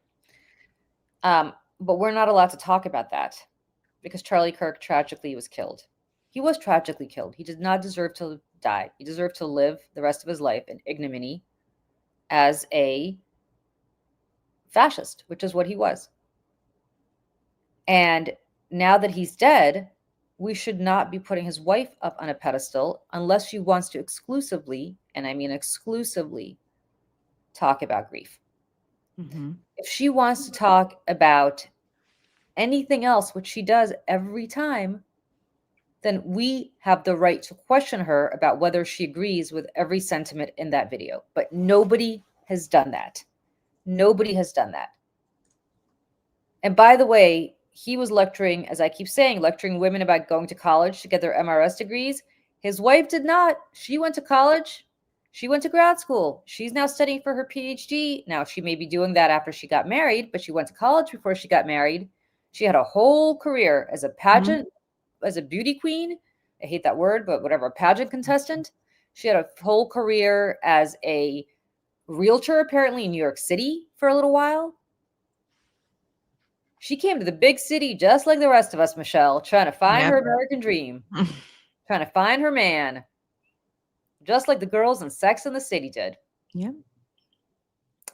But we're not allowed to talk about that because Charlie Kirk tragically was killed. He was tragically killed. He did not deserve to die. He deserved to live the rest of his life in ignominy as a fascist, which is what he was. And now that he's dead, we should not be putting his wife up on a pedestal unless she wants to exclusively, and I mean exclusively, talk about grief. Mm-hmm. If she wants to talk about anything else, which she does every time, then we have the right to question her about whether she agrees with every sentiment in that video. But nobody has done that. Nobody has done that. And by the way, he was lecturing, as I keep saying, lecturing women about going to college to get their MRS degrees. His wife did not. She went to college. She went to grad school. She's now studying for her PhD. Now, she may be doing that after she got married, but she went to college before she got married. She had a whole career as a pageant, as a beauty queen. I hate that word, but whatever, a pageant contestant. She had a whole career as a realtor, apparently in New York City for a little while. She came to the big city just like the rest of us, Michelle, trying to find her American dream, trying to find her man, just like the girls in Sex and the City did. Yeah.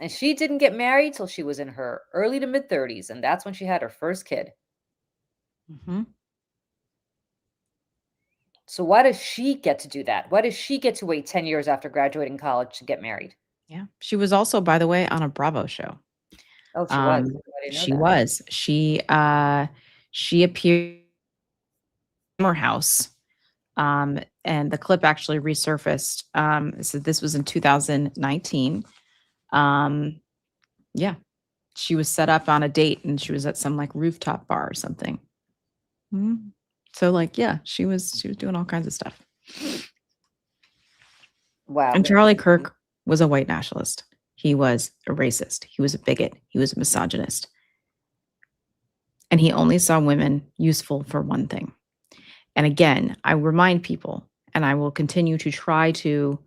And she didn't get married till she was in her early to mid 30s, and that's when she had her first kid. Mm-hmm. So why does she get to do that? Why does she get to wait 10 years after graduating college to get married? Yeah. She was also, by the way, on a Bravo show. Oh, she was. I didn't know She that. was. She appeared in Summer House. And the clip actually resurfaced. So this was in 2019. Yeah. She was set up on a date and she was at some like rooftop bar or something. Mhm. So like, yeah, she was doing all kinds of stuff. Wow. And Charlie Kirk was a white nationalist. He was a racist. He was a bigot. He was a misogynist. And he only saw women useful for one thing. And again, I remind people, and I will continue to try to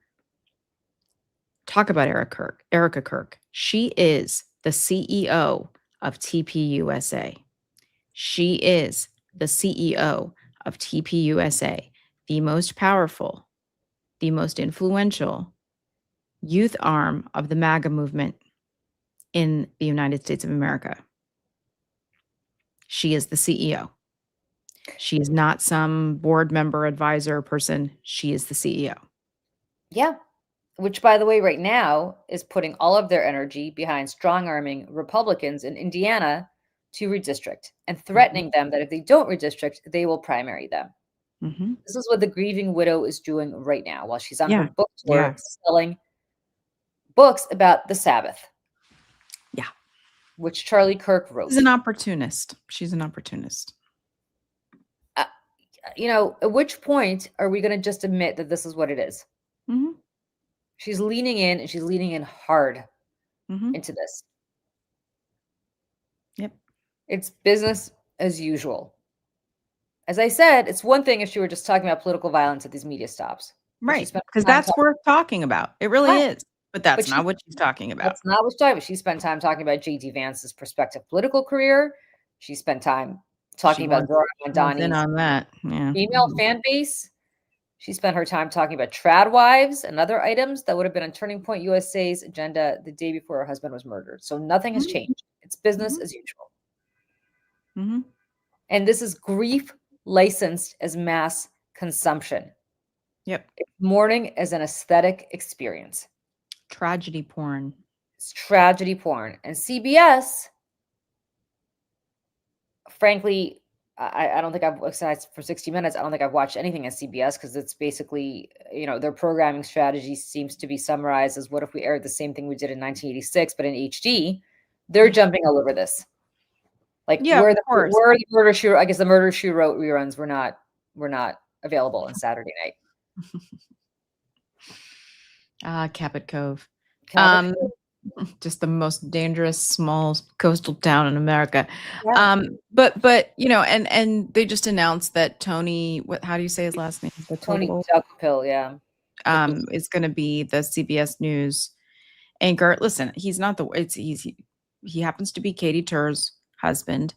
talk about Erica Kirk. She is the CEO of TPUSA. She is the CEO of TPUSA, the most powerful, the most influential youth arm of the MAGA movement in the United States of America. She is the CEO. She is not some board member, advisor person. She is the CEO. Yeah. Which, by the way, right now is putting all of their energy behind strong arming Republicans in Indiana to redistrict and threatening them that if they don't redistrict, they will primary them. Mm-hmm. This is what the grieving widow is doing right now while she's on her Yeah. book tour Yeah. selling books about the Sabbath. Yeah. Which Charlie Kirk wrote. She's an opportunist. She's an opportunist. At which point are we going to just admit that this is what it is? Mm-hmm. She's leaning in, and she's leaning in hard into this. Yep. It's business as usual. As I said, it's one thing if she were just talking about political violence at these media stops. Right. Because that's worth talking about. It really is. But that's not what she's talking about. That's not what she's talking about. She spent time talking about J.D. Vance's prospective political career. She spent time talking about Zora Mandani's on that. Yeah. female fan base. She spent her time talking about trad wives and other items that would have been on Turning Point USA's agenda the day before her husband was murdered. So nothing has changed. It's business as usual. Mm-hmm. And this is grief licensed as mass consumption. Yep. It's mourning as an aesthetic experience. Tragedy porn. It's tragedy porn. And CBS, frankly, I don't think I've, besides for 60 Minutes, I don't think I've watched anything on CBS because it's basically, their programming strategy seems to be summarized as what if we aired the same thing we did in 1986, but in HD. They're jumping all over this. Like where the Murder She Wrote, I guess the Murder She Wrote reruns were not available on Saturday night. Cabot Cove. Cabot Cove. Just the most dangerous small coastal town in America. Yeah. But and they just announced that Tony, how do you say his last name? Tony Duckpill, yeah. Is going to be the CBS News anchor. Listen, he's not he happens to be Katie Tur's husband.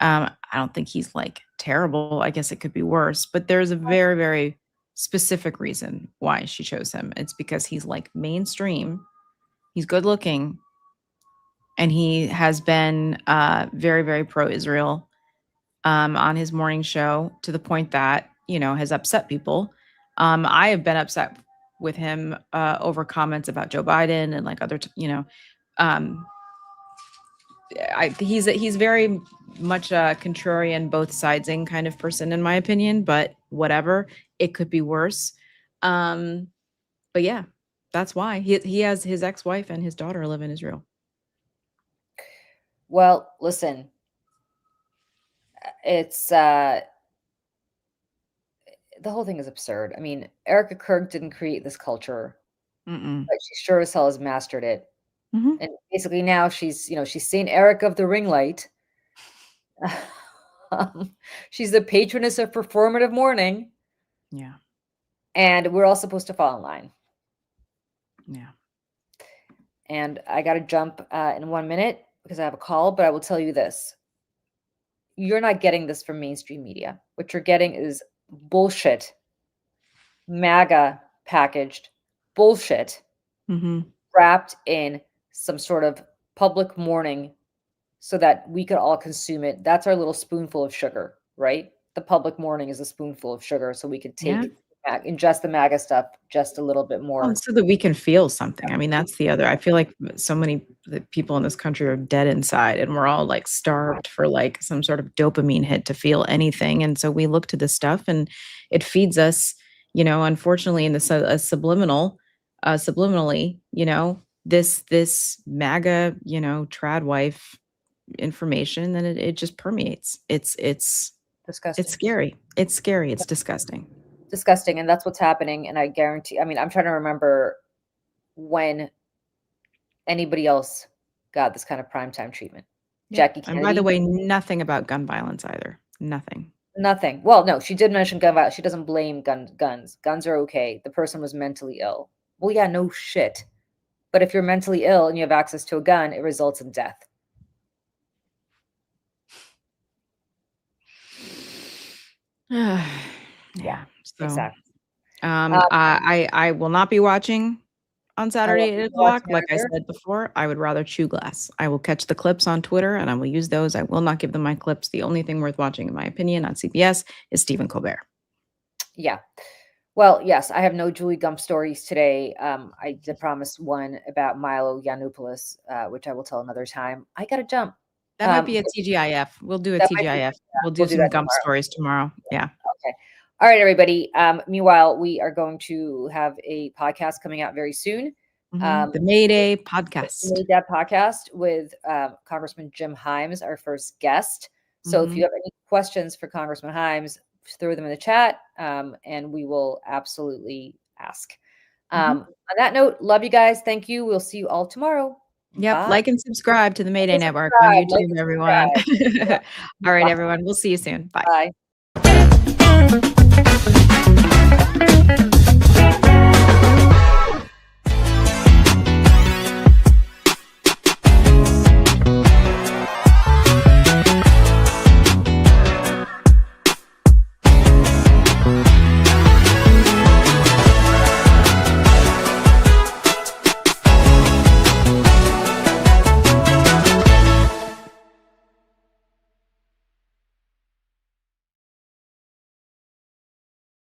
I don't think he's like terrible. I guess it could be worse, but there's a very, very specific reason why she chose him. It's because he's like mainstream. He's good looking, and he has been very, very pro-Israel on his morning show to the point that, has upset people. I have been upset with him over comments about Joe Biden and like other, he's very much a contrarian, both sidesing kind of person, in my opinion, but whatever, it could be worse. But yeah. That's why he has his ex-wife and his daughter live in Israel. Well, listen, it's the whole thing is absurd. I mean, Erica Kirk didn't create this culture, but she sure as hell has mastered it. Mm-hmm. And basically now she's Saint Erica of the ring light. She's the patroness of performative mourning. Yeah. And we're all supposed to fall in line. Yeah. And I got to jump in 1 minute because I have a call, but I will tell you this. You're not getting this from mainstream media. What you're getting is bullshit, MAGA packaged bullshit wrapped in some sort of public mourning so that we could all consume it. That's our little spoonful of sugar, right? The public mourning is a spoonful of sugar so we could ingest the MAGA stuff just a little bit more. So that we can feel something. I mean, that's the other. I feel like so many people in this country are dead inside, and we're all like starved for like some sort of dopamine hit to feel anything. And so we look to this stuff, and it feeds us, unfortunately, in the subliminally, this MAGA, trad wife information, and it just permeates. It's disgusting. It's scary. It's scary. It's disgusting. Disgusting, and that's what's happening. And I guarantee, I'm trying to remember when anybody else got this kind of primetime treatment. Jackie Kennedy. And by the way, nothing about gun violence either. Nothing. Well, no, she did mention gun violence. She doesn't blame guns. Guns are okay. The person was mentally ill. Well, yeah, no shit. But if you're mentally ill and you have access to a gun, it results in death. Yeah. So, exactly. I will not be watching on Saturday at 8 o'clock. Like I Senator. said before, I would rather chew glass. I will catch the clips on Twitter and I will use those. I will not give them my clips. The only thing worth watching, in my opinion, on CBS is Stephen Colbert. Yeah. Well, yes, I have no Julie Gump stories today. I did promise one about Milo Yiannopoulos, which I will tell another time. I got to jump. That might be a TGIF. We'll do a that might be- TGIF. We'll do we'll do some that Gump tomorrow. stories tomorrow. Yeah. Okay. All right, everybody. Meanwhile, we are going to have a podcast coming out very soon. The Mayday podcast. Made that podcast with Congressman Jim Himes, our first guest. So if you have any questions for Congressman Himes, throw them in the chat, and we will absolutely ask. On that note, love you guys. Thank you. We'll see you all tomorrow. Yep. Bye. Like and subscribe to the Mayday Network on YouTube, everyone. All right, everyone. We'll see you soon. Bye. Bye.